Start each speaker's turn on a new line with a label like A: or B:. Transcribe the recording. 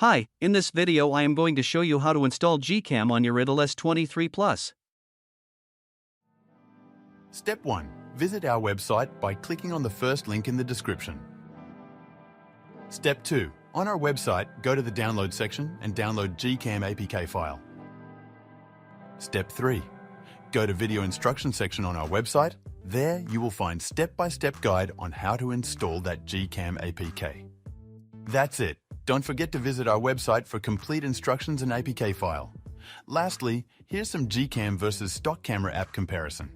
A: Hi, in this video I am going to show you how to install GCam on your Itel S23 Plus.
B: Step 1. Visit our website by clicking on the first link in the description. Step 2. On our website, go to the download section and download GCam APK file. Step 3. Go to video instruction section on our website. There you will find step-by-step guide on how to install that GCam APK. That's it. Don't forget to visit our website for complete instructions and APK file. Lastly, here's some GCam versus stock camera app comparison.